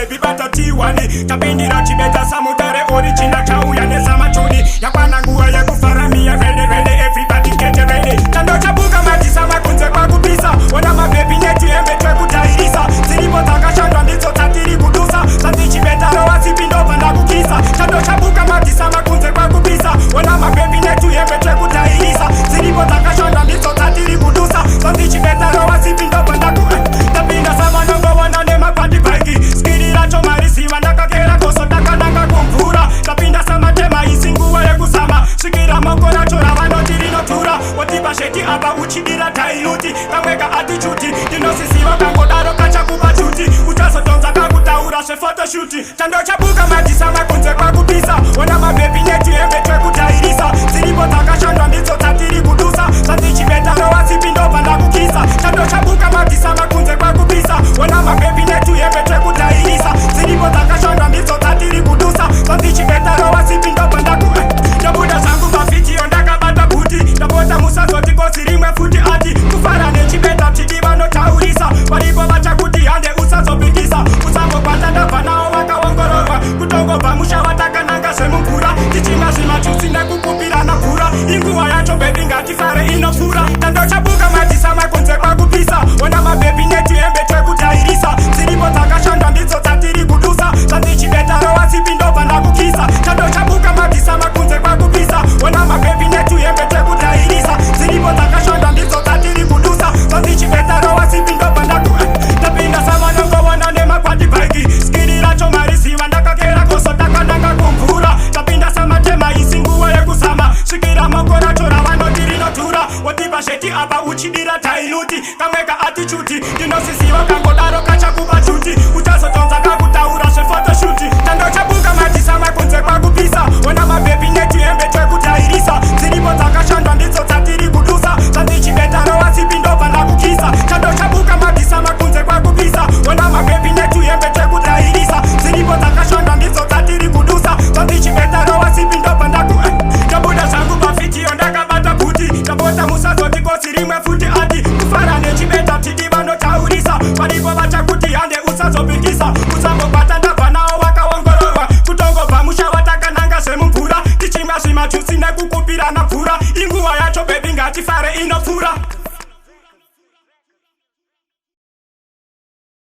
baby batatiwani tapindira chibeta samutare orichinda chauya nesamachuni yakwana nguva yekufaramia ready ready everybody get ready chando chabuka matisa makunze kwakupisa ona mabebi netuyembe twekutairisa ziripo dzakashandwa ndidzo dzatiri kudusa sandichibetaro wasipindobva ndakukisa chando chabuka matisa makunze kwakupisa ona mabebi netuyembe twekutairisa ziripo dzakashandwa ndidzo dzatiri kudusa sandichibetaro wasipindobva ndapinda samanongovona nemakwandibhaiki skiri racho marisiva ndakakera koso ndakananga kumvura tapinda samatema isi nguva yekusama svikira moko racho ravanoti rinotura wotipa sheti apa uchidira tailuti kamweka atichuti ndinosisiva kangodaro kachakuva chuti uchazotonza kakutaura zvefotoshuti chando chabuka matisa makunze kwakupisa ona mabebi netuyembe twekutairisa ziripo dzakashandwa ndidzo dzatiri kudusa sandichibetaro wasipindobva ndakukisa chando chabuka matisa makunze kwakupisa ona mabebi netuyembe twekutairisa ziripo dzakashandwa ndidzo dzatiri kudusa sandichibetaro wasipindobva ndabuda zvangu mavhidiyo ndakabata bhuti ndapota musazoti kosi rimwe futi ati kufara nechibeta tidi vanotaurisa varipo vachakuti hande usazopikisa usambobata ndabva navo vakaongororwa kutongobva musha vatakananga zvemumvura tichima zvimachusi nekukupirana mvura inguva yacho bebi ngatifare inopfuura tandochabuka matisa makunze kwakupisa ona mabebi netuyembe twekutairisa ziripo dzakashandwa ndidzo dzatiri kudusa sandichibetaro wasipindobva ndakukisa tandochabuka matisa makunze kwakupisa ona mabebi netuyembe twekutairisa ziripo dzakashandwa ndidzo dzatiri kudusa sandichibetaro wasipindobva ndapinda savanongovona nemakwandibhaiki skiri racho marisiva ndakakera koso takananga kumvura tapinda samatema isi nguva yekusama svikira moko racho ravanoti rinotura wotipa sheti apa uchidira tailuti kamweka atichuti ndinosisiva kangodaro kachakuva chuti uchazotonza kakutaura zvefotoshuti tandochabuka matisa makunze kwakupisa ona mabebi netuyembe twekutairisa ziripo dzakashandwa ndidzo dzatiri kudusa sandichibetaro wasipindobva ndakukisa chandochabuka matisa makunze kwakupisa ona mabebi netuyembe twekutairisa ziripo dzakashandwa ndidzo dzatiri kudusa sandichibetaro wasipindobva ndabuda zvangu mavhidiyo ndakabata bhuti ndapota musazoti kosi rimwe futi ati kufara nechibeta tidi vanotaurisa varipo vachakuti hande usazopikisa usambobata ndabva navo vakaongororwa kutongobva musha vatakananga zvemumvura tichimwa zvimachusi nekukupirana mvura inguva yacho bebi ngatifare inopfuura